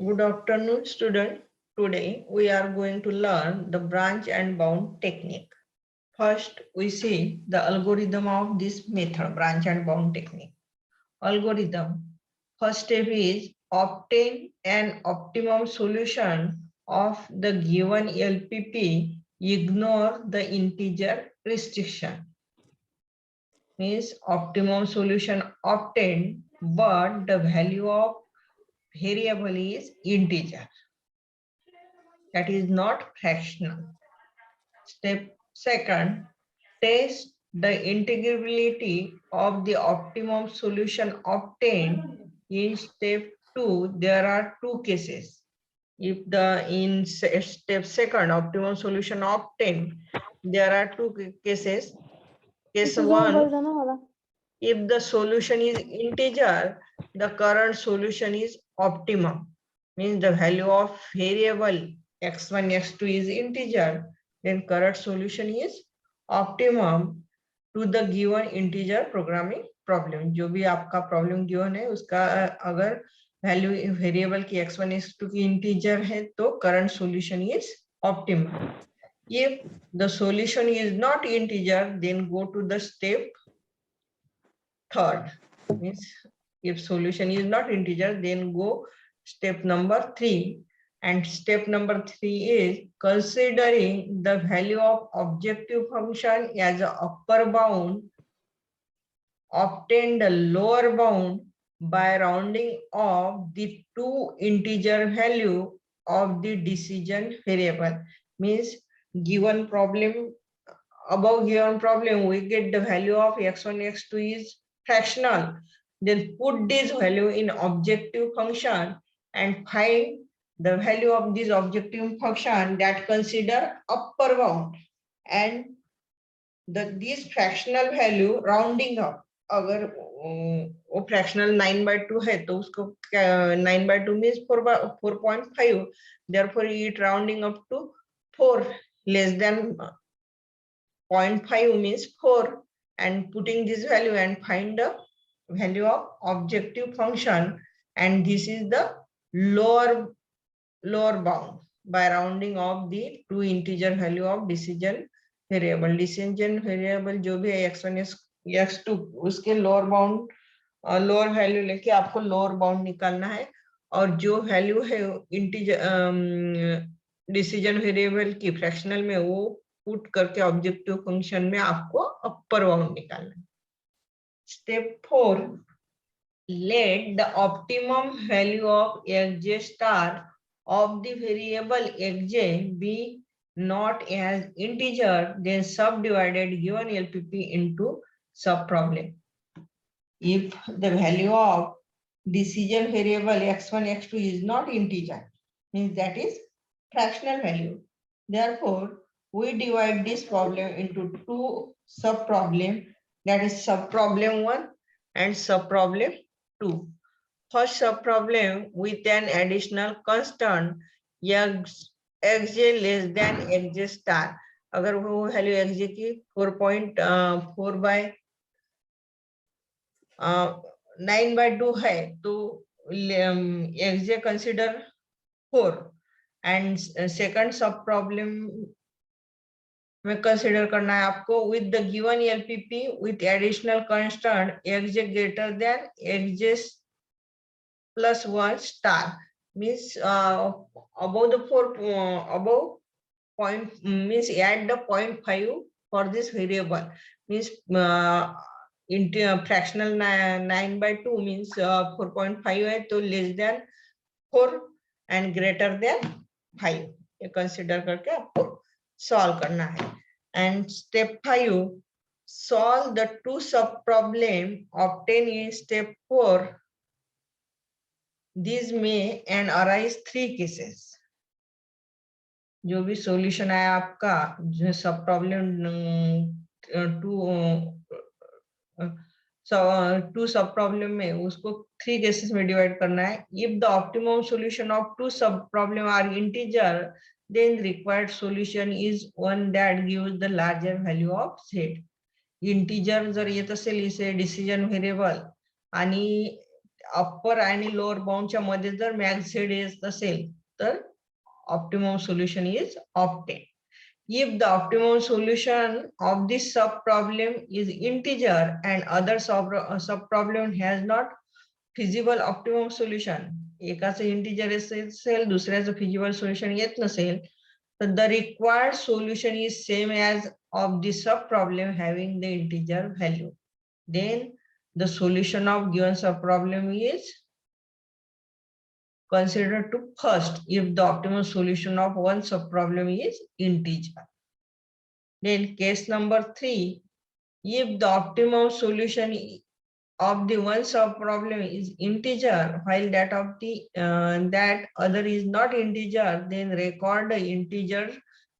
Good afternoon, student. Today we are going to learn the branch and bound technique. First, we see the algorithm of this method, branch and bound technique. Algorithm. First step is obtain an optimum solution of the given LPP. Ignore the integer restriction. Means optimum solution obtained, but the value of variable is integer. That is not fractional. Step second, test the integrability of the optimum solution obtained. In step 2, there are two cases. If the in step second optimum solution obtained, there are two cases. Case 1, if the solution is integer, the current solution is optimum. Means the value of variable x1, x2 is integer, then correct solution is optimum to the given integer programming problem. जो भी आपका problem given है उसका अगर value variable की x1, x2 की integer है तो current solution is optimum. If the solution is not integer, then go to the step third. Means if solution is not integer, then go step number 3. And step number 3 is considering the value of objective function as a upper bound, obtain the lower bound by rounding off the two integer value of the decision variable. Means given problem, above given problem, we get the value of x1, x2 is fractional. Then put this value in objective function and find the value of this objective function that consider upper bound and this fractional value rounding up. अगर वो fractional 9/2 है तो उसको 9/2 means 4.5, therefore it rounding up to 4 less than 0.5 means 4, and putting this value and find the value of objective function, and this is the lower bound by rounding off the two integer value of decision variable. Decision variable जो भी है x1 x2 उसके lower bound lower value लेके आपको lower bound निकालना है, और जो वैल्यू है इंटीजर डिसीजन वेरिएबल की फ्रैक्शनल में वो पुट करके ऑब्जेक्टिव फंक्शन में आपको अपर बाउंड निकालना है. Step 4, let the optimum value of xj star of the variable xj be not as integer, then subdivided given LPP into subproblem. If the value of decision variable x1, x2 is not integer, means that is fractional value. Therefore, we divide this problem into two subproblem, that is subproblem 1 and subproblem 2. First subproblem with an additional constant xj less than xj star. अगर वो value xj की 4.4 by 9/2 है तो xj consider 4, and second सब problem में consider करना है आपको with the given LPP with additional constant xj greater than xj plus 1 star. Means above the 4 above point means add the 0.5 for this variable. Means fractional 9/2 means 4.5 है तो less than 4 and greater than 5 ये consider करके आपको solve करना है. And step 5, solve the two sub problem obtained in step 4. These may and arise 3 cases. जो भी solution आया आपका जो सब प्रॉब्लम टू सब प्रॉब्लम में उसको 3 केसेस में डिवाइड करना है. If the optimum solution of two sub problem are integer, then required solution is one that gives the larger value of z. Integer जर येत असेल इसे डिसिजन व्हेरिएबल आणि अप्पर आणि लोअर बाउंडच्या मध्ये जर मॅक्स झेड येत असेल तर optimum solution is obtain. If the optimum solution of this sub-problem is integer and other sub-problem has not feasible optimum solution, एकाचं integer असेल दुसऱ्याचं feasible solution येत नसेल, तर the required solution is same as of the sub-problem having the integer value. Then the solution of given sub-problem is considered to first if the optimal solution of one sub-problem is integer. Then case number 3, if the optimum solution of the one sub-problem is integer while that of the that other is not integer, then record the integer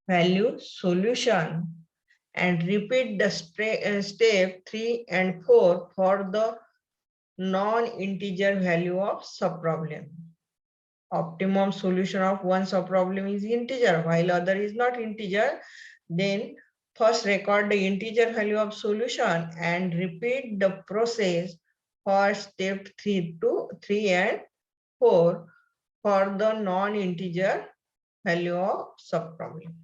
value solution and repeat the step 3 and 4 for the non-integer value of sub-problem. Optimum solution of one sub-problem is integer while other is not integer, then first record the integer value of solution and repeat the process for step 3 and 4 for the non-integer value of sub-problem.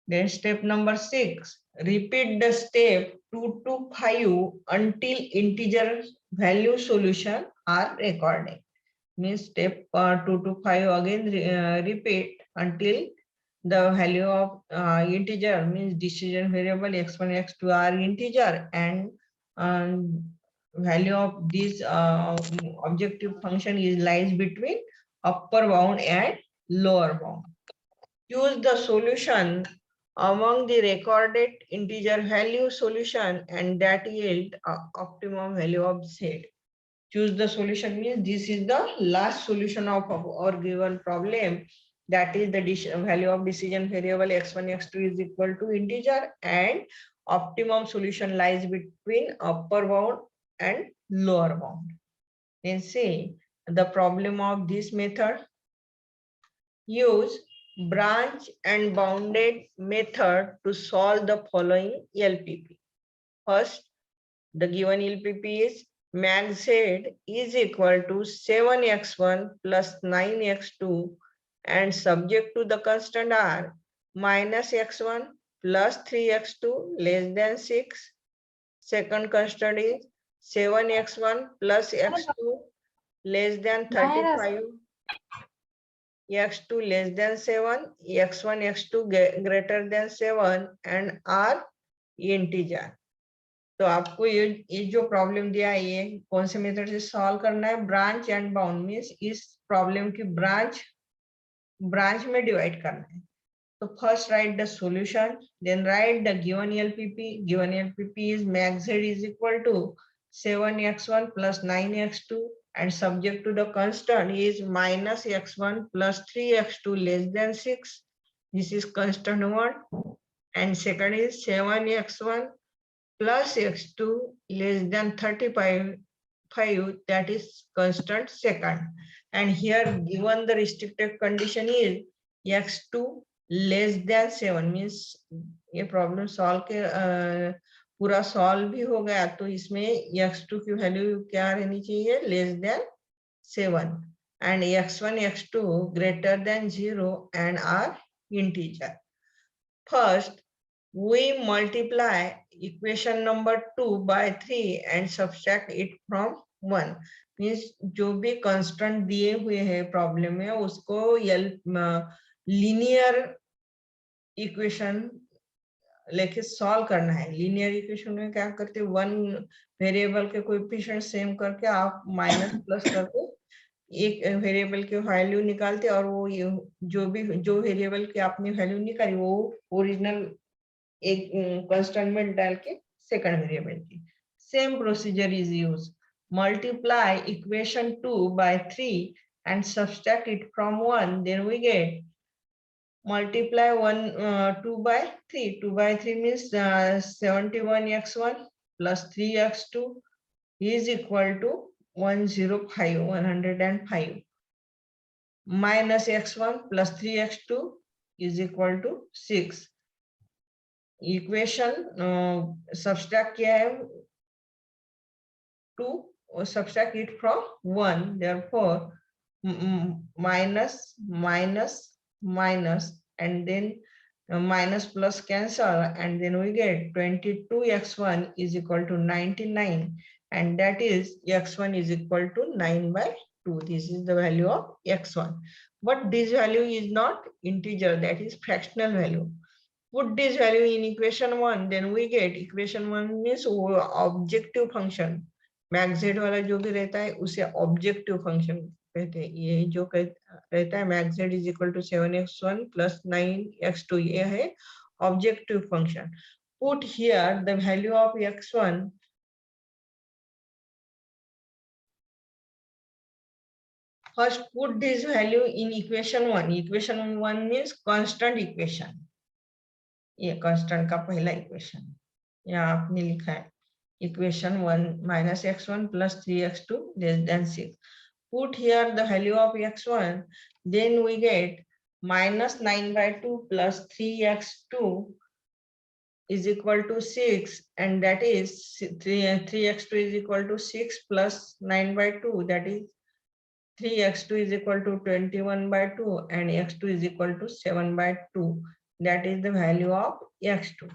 Then step number 6, repeat the step 2 to 5 until integer value solution are recorded. Means step 2 to 5 again repeat until the value of integer means decision variable x1 x2 are integer and value of this objective function is lies between upper bound and lower bound. Choose the solution among the recorded integer value solution and that yield optimum value of z. Choose the solution means this is the last solution of our given problem, that is the value of decision variable x1 x2 is equal to integer and optimum solution lies between upper bound and lower bound. Then say the problem of this method. Use branch and bounded method to solve the following LPP. First, the given LPP is max z is equal to 7x1 plus 9x2 and subject to the constant r minus x1 plus 3x2 less than 6. Second constant is 7x1 plus x2 less than 35, x2 less than 7, x1 x2 greater than 7 and r integer. तो आपको ये जो problem दिया है ये कौन से method से सॉल्व करना है, ब्रांच एंड बाउंड मींस इस प्रॉब्लम की ब्रांच में डिवाइड करना है. तो first write the solution, then write the given LPP is max z is equal to 7x1 plus 9x2 and subject to the constant is minus x1 plus 3x2 less than 6. This is constant 1 and second is 7x1 plus x2 less than 35, that is constant second. And here given the restricted condition is x2 less than 7 means ये problem solve के पूरा solve भी हो गया तो इसमें x2 की value क्या रहनी चाहिए, less than 7 and x1 x2 greater than 0 and are integer. First we multiply equation number 2 by 3 and subtract it from 1. Means जो भी कांस्टेंट दिए हुए हैं प्रॉब्लम में उसको लीनियर इक्वेशन लेके सॉल्व करना है. लीनियर इक्वेशन में क्या करते हैं, वन वेरिएबल के कोएफिशिएंट सेम करके आप माइनस प्लस करके एक वेरिएबल की वैल्यू निकालते और वो जो वेरिएबल की आपने वैल्यू निकाली वो ओरिजिनल एक कांस्टेंट में डाल के सेकंड वेरिएबल की. Same procedure is use. Multiply equation 2 by 3 and subtract it from 1, then we get multiply 2 by 3. 2 by 3 means 71x1 plus 3x2 is equal to 105 minus x1 plus 3x2 is equal to 6. Equation subtract किया है 2, subtract it from 1. Therefore, minus, minus, minus, and then minus plus cancel, and then we get 22x1 is equal to 99, and that is x1 is equal to 9 by 2. This is the value of x1. But this value is not integer, that is fractional value. Put this value in equation 1, then we get equation 1 means objective function, max Z वाला जो भी रहता है उसे objective function कहते हैं. ये जो रहता है max Z is equal to 7x1 plus 9x2, ये है objective function. Put here the value of x1. First put this value in equation 1. Equation 1 means constant equation. ये कांस्टेंट का पहला इक्वेशन यहाँ आपने लिखा है equation 1 minus x1 plus 3x2 less than 6. Put here the value of x1, then we get minus 9 by 2 plus 3x2 is equal to 6, and that is 3x2 is equal to 6 plus 9 by 2, that is 3x2 is equal to 21 by 2, and x2 is equal to 7 by 2. That is the value of x2.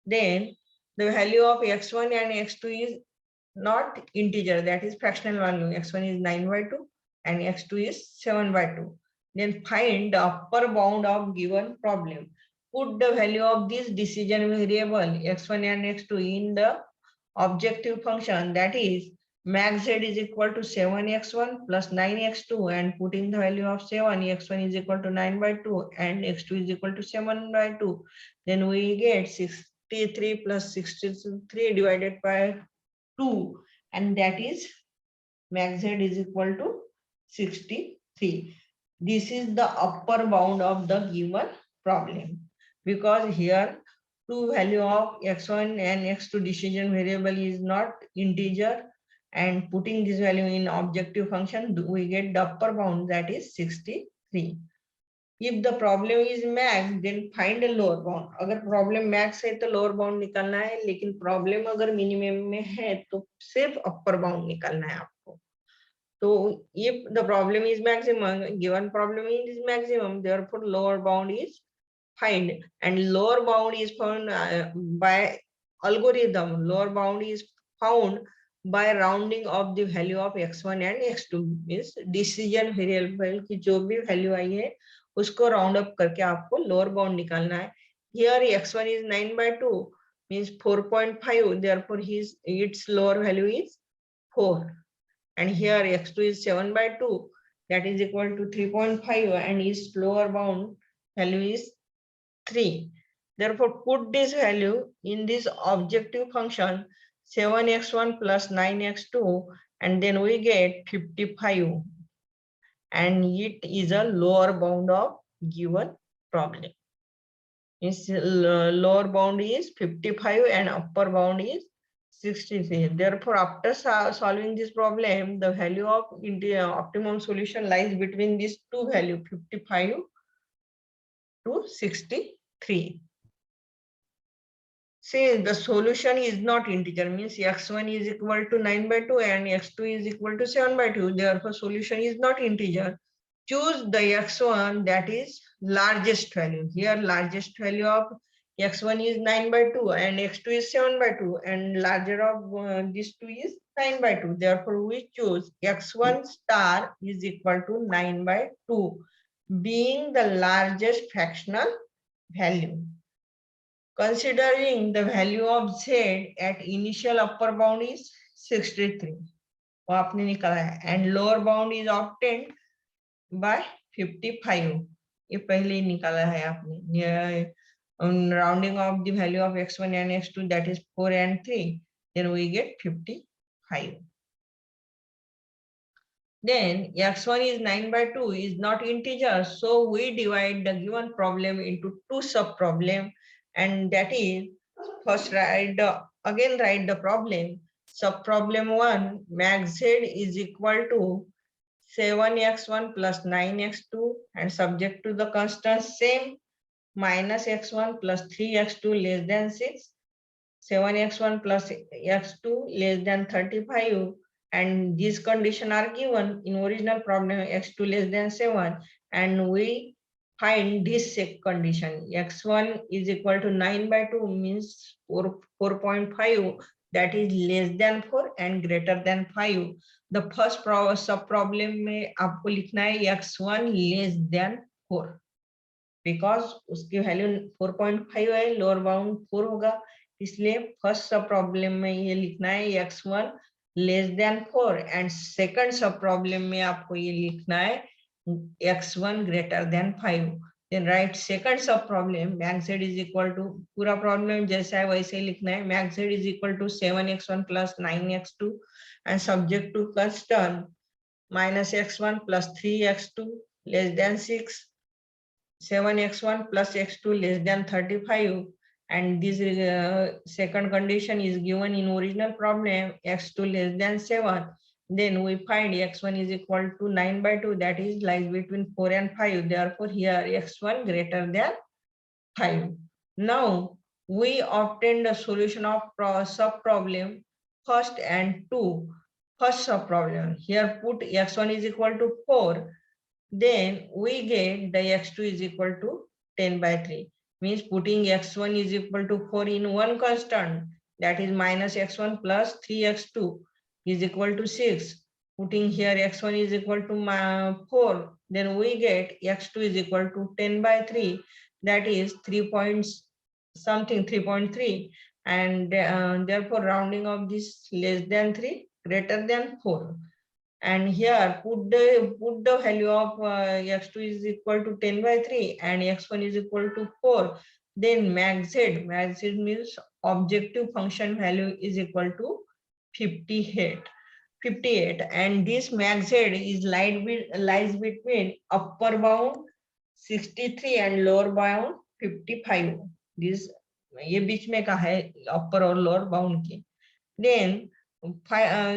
Then the value of x1 and x2 is not integer, that is fractional value. x1 is 9 by 2 and x2 is 7 by 2. Then find the upper bound of given problem. Put the value of this decision variable x1 and x2 in the objective function, that is max z is equal to 7x1 plus 9x2, and putting the value of 7, x1 is equal to 9 by 2 and x2 is equal to 7 by 2. Then we get 63 plus 63 divided by 2, and that is max z is equal to 63. This is the upper bound of the given problem, because here two value of x1 and x2 decision variable is not integer, and putting this value in objective function we get the upper bound, that is 63. If the problem is max, then find a lower bound. अगर problem max है तो lower bound निकालना है, लेकिन problem अगर minimum में है तो सिर्फ upper bound निकालना है आपको. So if the problem is maximum, given problem is maximum, therefore lower bound is find, and lower bound is found by algorithm. Lower bound is found by rounding of the value of x1 and x2, means decision variable की जो भी value आई है उसको round up करके आपको lower bound निकालना है. Here x1 is 9 by 2 means 4.5, therefore its lower value is 4, and here x2 is 7 by 2, that is equal to 3.5, and its lower bound value is 3. Therefore, put this value in this objective function 7x1 plus 9x2, and then we get 55, and it is a lower bound of given problem. Its lower bound is 55 and upper bound is 63. Therefore, after solving this problem, the value of the optimum solution lies between these two values, 55 to 63. Say the solution is not integer, means x1 is equal to 9 by 2 and x2 is equal to 7 by 2. Therefore, solution is not integer. Choose the x1 that is largest value. Here, largest value of x1 is 9 by 2 and x2 is 7 by 2, and larger of these two is 9 by 2. Therefore, we choose x1 star is equal to 9 by 2, being the largest fractional value. Considering the value of z at initial upper bound is 63, वो आपने निकाला है, and lower bound is obtained by 55, ये पहले ही निकाला है आपने. Rounding of the value of x1 and x2, that is 4 and 3, then we get 55. Then x1 is 9 by 2 is not integer, so we divide the given problem into two sub-problem, and that is first write the problem. Sub-problem 1, max z is equal to 7x1 plus 9x2, and subject to the constant same minus x1 plus 3x2 less than 6. 7x1 plus x2 less than 35, and these conditions are given in original problem, x2 less than 7, and we find this condition, x1 is equal to 9 by 2 means 4.5, that is less than 4 and greater than 5. The first सब problem में आपको लिखना है x1 less than 4, because उसकी value 4.5 है, lower bound 4 होगा, इसलिए first सब प्रॉब्लम में ये लिखना है x1 less than 4, and second sub problem में आपको ये लिखना है x1 greater than 5. Then write second sub problem, max z is equal to, पूरा प्रॉब्लम जैसा है वैसे ही लिखना है, max z is equal to 7x1 plus 9x2 and subject to constant minus x1 plus 3x2 less than 6, 7x1 plus x2 less than 35, and this second condition is given in original problem, x2 less than 7. Then we find x1 is equal to 9 by 2, that is lies between 4 and 5. Therefore here x1 greater than 5. Now we obtain the solution of sub problem first and 2. First sub problem, here put x1 is equal to 4, then we get the x2 is equal to 10 by 3, means putting x1 is equal to 4 in one constant, that is minus x1 plus 3x2 is equal to 6. Putting here x1 is equal to 4, then we get x2 is equal to 10 by 3, that is 3.3, and therefore rounding of this less than 3 greater than 4. And here put the value of x2 is equal to 10 by 3 and x1 is equal to 4. Then max z means objective function value is equal to 58, and this max z is lies between upper bound 63 and lower bound 55. This ये बीच में का है upper और lower bound की. Then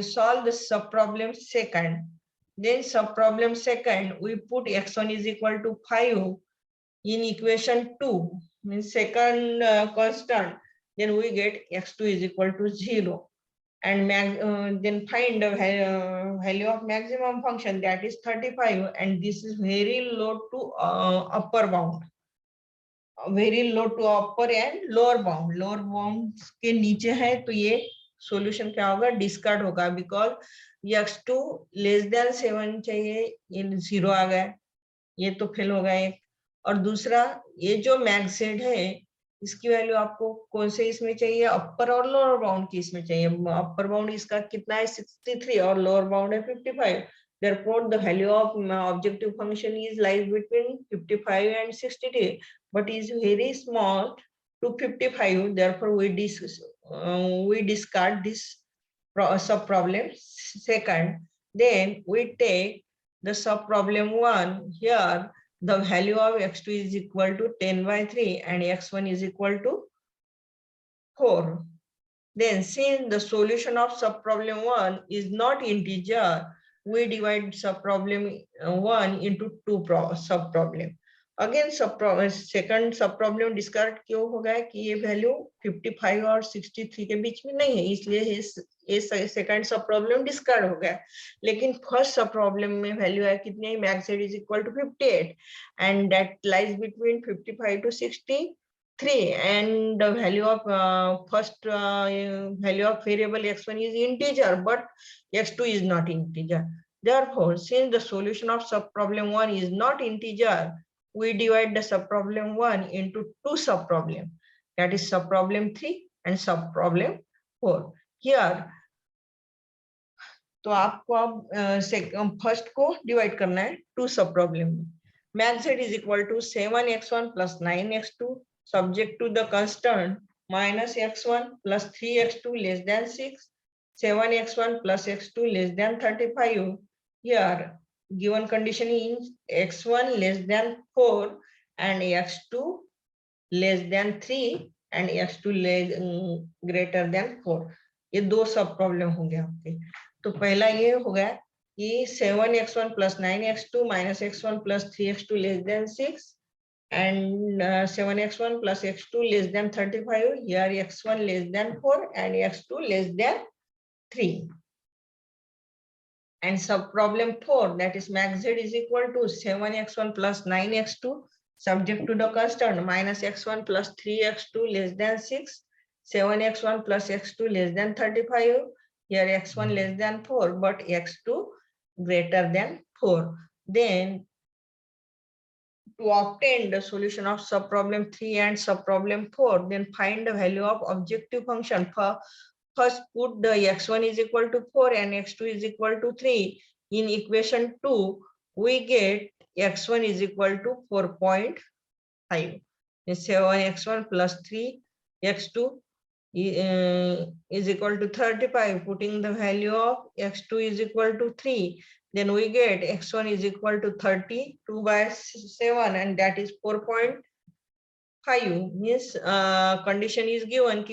solve the sub problem second. Then sub problem second, we put x1 is equal to 5 in equation 2, means second constant. Then we get x2 is equal to 0, and then find the value of maximum function, that is 35, and this is very low to upper bound, very low to upper and lower bound. Lower bound के नीचे है तो ये solution क्या होगा, discard होगा, because x2 less than 7 चाहिए, ये 0 आ गया, ये तो फेल हो गया एक. और दूसरा ये जो मैक्स z है इसकी वैल्यू आपको कौन से इसमें चाहिए, अपर और लोअर बाउंड की इसमें चाहिए. अपर बाउंड इसका कितना है 63 और लोअर बाउंड है 55. Therefore the value of objective function is lies between 55 and 63, but is very small to 55. Therefore we discard this sub problem second. Then we take the sub problem 1. Here the value of x2 is equal to 10 by 3 and x1 is equal to 4. Then since the solution of sub problem 1 is not integer, we divide sub problem 1 into 2 sub problem. Again second sub problem discard क्यों हो गया कि ये value 55 और 63 के बीच में नहीं है, इसलिए ये सेकंड सब प्रॉब्लम डिस्कार्ड हो गया. लेकिन फर्स्ट सब प्रॉब्लम में वैल्यू है कितनी, max z is equal to 58 and that lies between 55 to 63, and the value of first value of variable x1 is integer, but x2 is not integer. Therefore, since the solution of sub problem 1 is not integer, we divide the subproblem 1 into 2 subproblem, that is subproblem 3 and subproblem 4. Here तो आपको अब first को divide करना है 2 subproblem में. Max z is equal to 7x1 plus 9x2 subject to the constant minus x1 plus 3x2 less than 6, 7x1 plus x2 less than 35. Here given condition is x1 less than 4 and x2 less than 3 and x2 greater than 4. ये दो सब problem हो गया आपके. तो पहला ये हो गया कि 7x1 plus 9x2 minus x1 plus 3x2 less than 6 and 7x1 plus x2 less than 35. Here x1 less than 4 and x2 less than 3. And sub problem 4, that is max z is equal to 7x1 plus 9x2 subject to the constant minus x1 plus 3x2 less than 6, 7x1 plus x2 less than 35. Here x1 less than 4 but x2 greater than 4. Then to obtain the solution of subproblem 3 and subproblem 4, then find the value of objective function. First put the x1 is equal to 4 and x2 is equal to 3 in equation 2. We get x1 is equal to 4.5. 7x1 plus 3x2 is equal to 35. Putting the value of x2 is equal to 3, then we get x1 is equal to 32 by 7 and that is 4.5. Means condition is given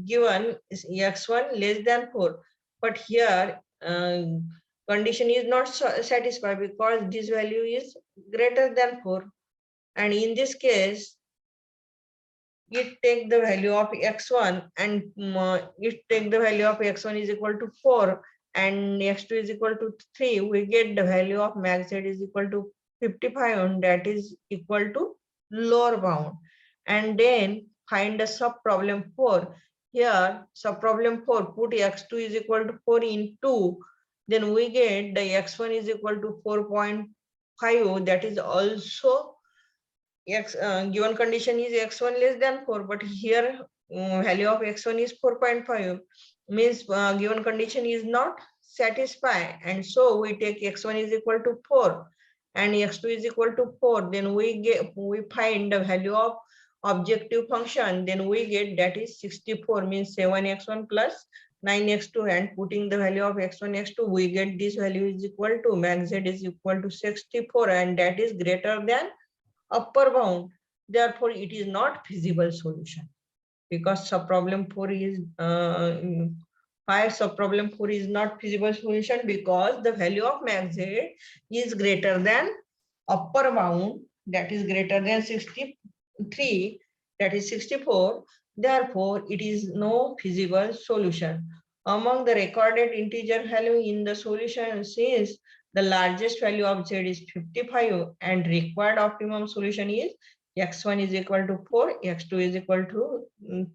given is x1 less than 4, but here condition is not satisfied because this value is greater than 4, and in this case it take the value of x1 and it take the value of x1 is equal to 4 and x2 is equal to 3. We get the value of max z is equal to 55 and that is equal to lower bound. And then find the sub problem 4. Here sub problem 4, put x2 is equal to 4 in 2, then we get the x1 is equal to 4.5. that is also given condition is x1 less than 4, but here value of x1 is 4.5, means given condition is not satisfied, and so we take x1 is equal to 4 and x2 is equal to 4. Then we find the value of objective function, then we get that is 64, means 7x1 plus 9x2, and putting the value of x1 x2 we get this value is equal to max z is equal to 64 and that is greater than upper bound. Therefore it is not feasible solution, because subproblem 4 is subproblem 4 is not feasible solution because the value of max z is greater than upper bound, that is greater than 63, that is 64. Therefore it is no feasible solution. Among the recorded integer value in the solution, since the largest value of z is 55 and required optimum solution is x1 is equal to 4, x2 is equal to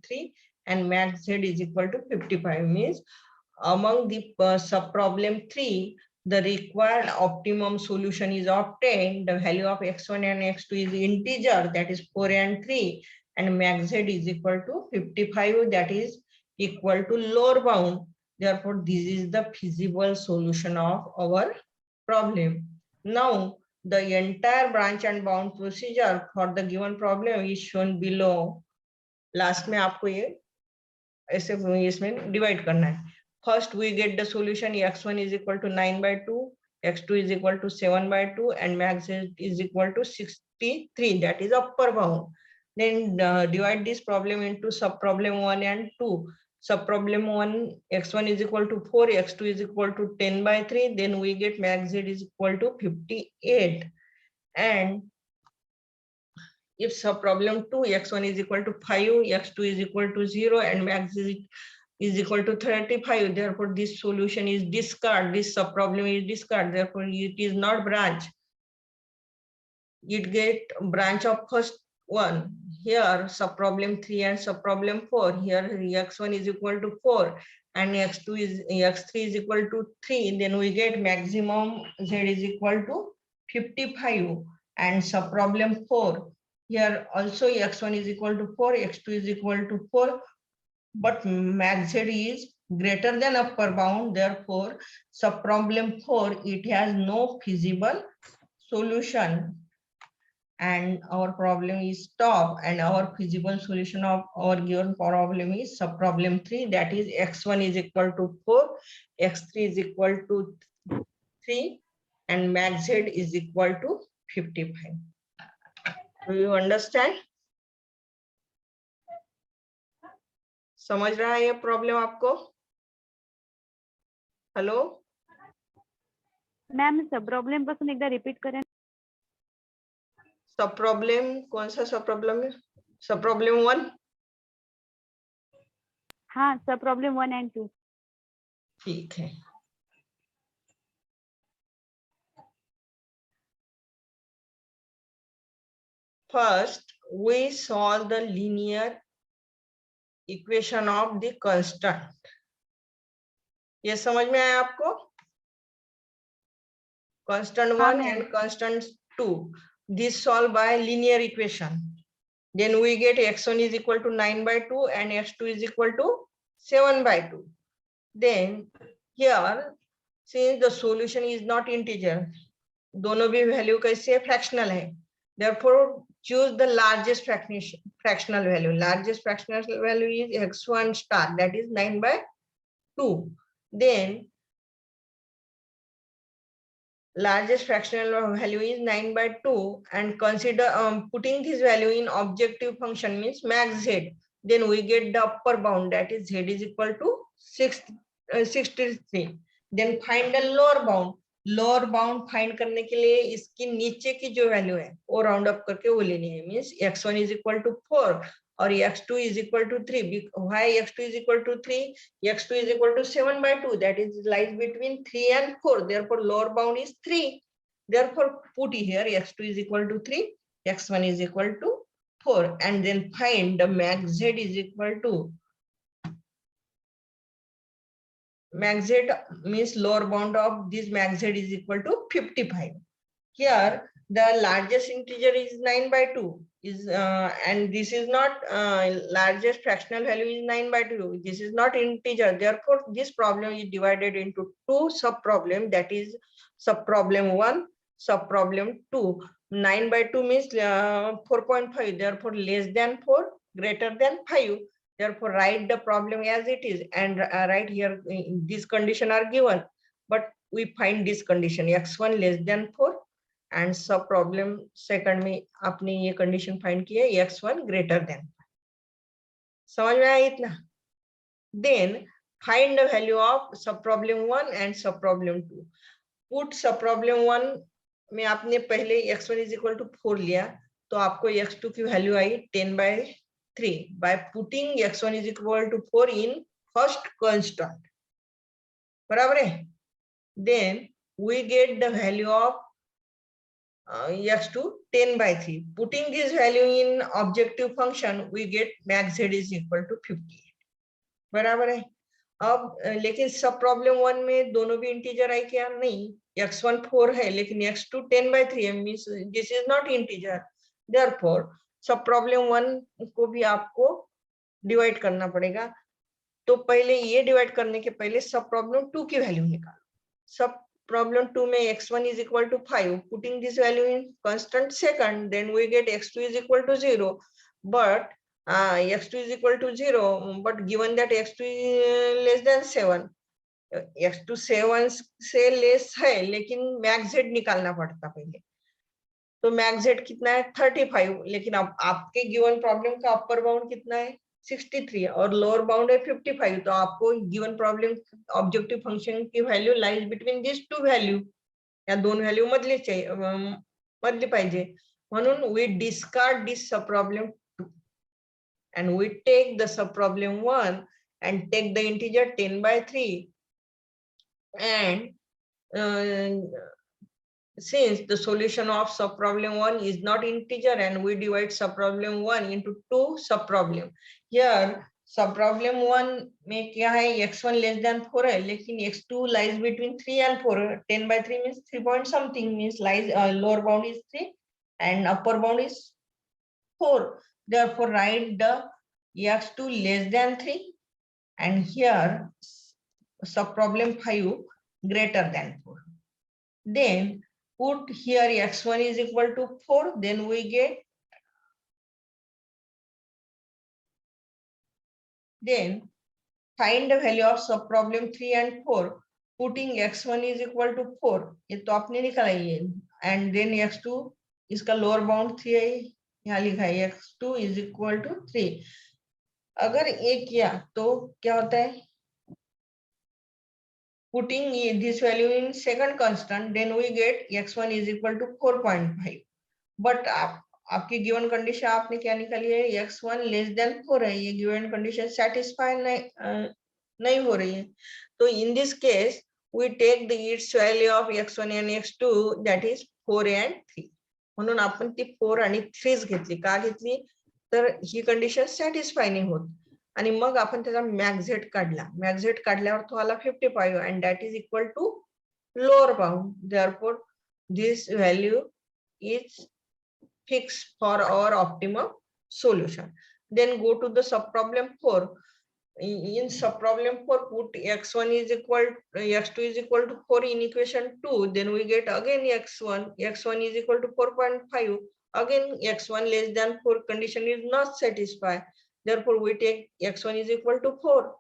3 and max z is equal to 55, means among the subproblem 3 the required optimum solution is obtained. The value of x1 and x2 is integer, that is 4 and 3, and max z is equal to 55, that is equal to lower bound. Therefore this is the feasible solution of our problem. Now the entire branch and bound procedure for the given problem is shown below. Last में आपको ये ऐसे इसमें divide करना है. First we get the solution x1 is equal to 9 by 2, x2 is equal to 7 by 2 and max is equal to 63, that is upper bound. Then divide this problem into subproblem 1 and 2. Subproblem 1, x1 is equal to 4, x2 is equal to 10 by 3, then we get max z is equal to 58. And if subproblem 2, x1 is equal to 5, x2 is equal to 0 and max is equal to 35, therefore this solution is discard, this subproblem is discard, therefore it is not branch. It get branch of first one. Here subproblem 3 and subproblem 4, here x1 is equal to 4 and x3 is equal to 3, then we get maximum z is equal to 55. And subproblem 4, here also x1 is equal to 4, x2 is equal to 4, but max z is greater than upper bound, therefore subproblem 4 it has no feasible solution and our problem is stopped, and our feasible solution of our given problem is subproblem 3, that is x1 is equal to 4, x3 is equal to 3 and max z is equal to 55. Do you understand? समझ रहा है ये problem आपको? Hello ma'am सब problem पासून एकदा repeat करेन. सब प्रॉब्लम कौन सा सब प्रॉब्लम है? सब प्रॉब्लम 1। हाँ, सब प्रॉब्लम 1 and 2। ठीक है। First we solve the linear equation of the constant। ये समझ में आया आपको? Constant हाँ 1 ma'am. and constant 2, this solved by linear equation, then we get x1 is equal to 9/2 and x2 is equal to 7/2। then here since the solution is not integer, दोनों भी value कैसे fractional है, therefore choose the largest fractional value। largest fractional value is x1 star, that is 9/2। then largest fractional value is 9/2 and consider putting this value in objective function means max z, then we get the upper bound, that is z is equal to 63। then find the lower bound। Lower bound find करने के लिए इसकी नीचे की जो value है वो round up करके वो लेनी है, means x1 is equal to 4 और x2 is equal to 3। why x2 is equal to 3? x2 is equal to 7/2, that is lies between 3 and 4, therefore lower bound is 3। therefore put here x2 is equal to 3, x1 is equal to 4, and then find the max z is equal to, max z means lower bound of this max z is equal to 55। here the largest integer is 9/2 is and this is not largest fractional value is 9/2, this is not integer, therefore this problem is divided into two sub problem, that is sub problem 1, sub problem 2। 9/2 means 4.5, therefore less than 4, greater than 5, therefore write the problem as it is and right here these condition are given, but we find this condition x1 less than 4 and sub problem second में आपने ये condition find की है x1 greater then. समझ में आया इतना? Then find the value of sub problem 1 and sub problem 2। Put sub problem 1 में आपने पहले x1 इज इक्वल टू 4 लिया तो आपको x2 की वैल्यू आई 10/3 by putting x1 is equal to 4 in first constant, बराबर है। Then we get the value of x2 10/3, putting this value in objective function we get max z is equal to 58, बराबर है। अब लेकिन सब problem 1 में दोनों भी इंटीजर आई क्या? नहीं, x1 4 है लेकिन x2 10/3 है, means this is not integer, therefore सब प्रॉब्लम 1 को भी आपको डिवाइड करना पड़ेगा। तो पहले ये डिवाइड करने के पहले सब प्रॉब्लम 2 की वैल्यू निकालो। सब problem 2 में x1 is equal to 5, putting this value in constant second, then we get x2 is equal to 0, but x2 is equal to 0, but given that x2 is less than 7, x2 7 से less है लेकिन max z निकालना पड़ता पहले, तो max z कितना है 35, लेकिन अब आपके गिवन प्रॉब्लम का अपर बाउंड कितना है 63 और लोअर बाउंड है 55, तो आपको गिवन प्रॉब्लम ऑब्जेक्टिव फंक्शन की value lies between this two value, या दोन वैल्यू मधली पाहिजे, म्हणून we discard this sub problem 2 and we take the sub problem 1 and take the integer 10/3 and since the solution of sub problem 1 is not integer and we divide sub problem 1 into two sub problem, here sub problem 1 में क्या है x1 less than 4 है लेकिन x2 lies between 3 and 4, 10/3 means 3 point something, means lies lower bound is 3 and upper bound is 4, therefore write the x2 less than 3 and here sub problem 5 greater than 4, then put here x1 is equal to 4, then we get, then find the value of sub problem 3 and 4, putting x1 is equal to 4, ये तो आपने निकाला ही है, and then x2 इसका lower bound 3 है, यहाँ लिखा है x2 is equal to 3। अगर ये किया तो क्या होता है, putting this value in second constant, then we get x1 is equal to 4.5, but आपकी गिवन कंडीशन आपने क्या निकाली है, x1 लेस देन 4 है, ये गिवन कंडीशन सेटिस्फाई नहीं हो रही है. तो in this case we take the its value of x1 and x2 that is 4 and 3. म्हणून आपण ती 4 आणि 3 घेतली. का घेतली तर ही कंडिशन सॅटिस्फाय नाही होत. आणि मग आपण त्याचा मॅक्झेट काढला. मॅक्झेट काढल्यावर तो आला 55 and that is equal to lower bound. Therefore this value is fixed for our optimum solution. Then go to the subproblem 4. In subproblem 4, put x1 is equal x2 is equal to 4 in equation 2. Then we get again x1 is equal to 4.5. Again x1 less than 4 condition is not satisfied. Therefore we take x1 is equal to 4.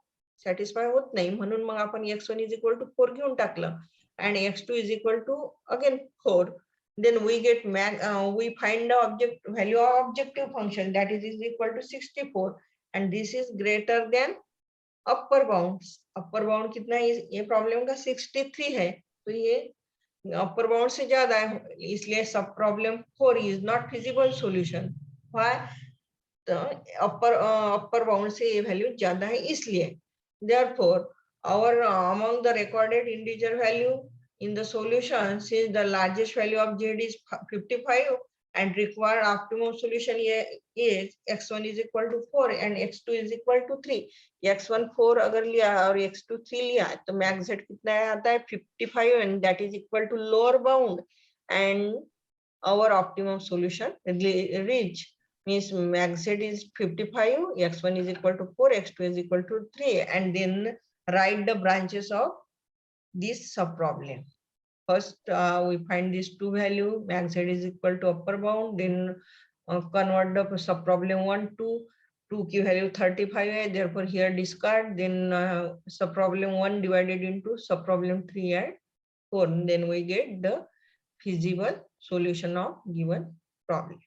Satisfy होत नाही म्हणून मग आपण x1 is equal to 4 घेऊन टाकलं and x2 is equal to again 4. Then we get we find the value of objective function that is equal to 64 and this is greater than upper bound. Upper bound कितना है, ये problem का 63 है, तो ये upper bound से ज्यादा है, इसलिए सब problem 4 is not feasible solution. Why? तो अपर बाउंड से ये वैल्यू ज्यादा है इसलिए. Therefore our among the recorded integer value in the solution, since the largest value of z is 55 and required optimum solution is x1 is equal to 4 and x2 is equal to 3. x1 4 अगर लिया और x2 3 लिया तो max z कितना आता है 55 and that is equal to lower bound and our optimum solution reach means max z is 55, x1 is equal to 4, x2 is equal to 3 and then write the branches of this subproblem. First we find these two value, max z is equal to upper bound, then convert the subproblem 1 to 2 की value 35 है, therefore here discard, then subproblem 1 divided into subproblem 3 and 4, then we get the feasible solution of given problem.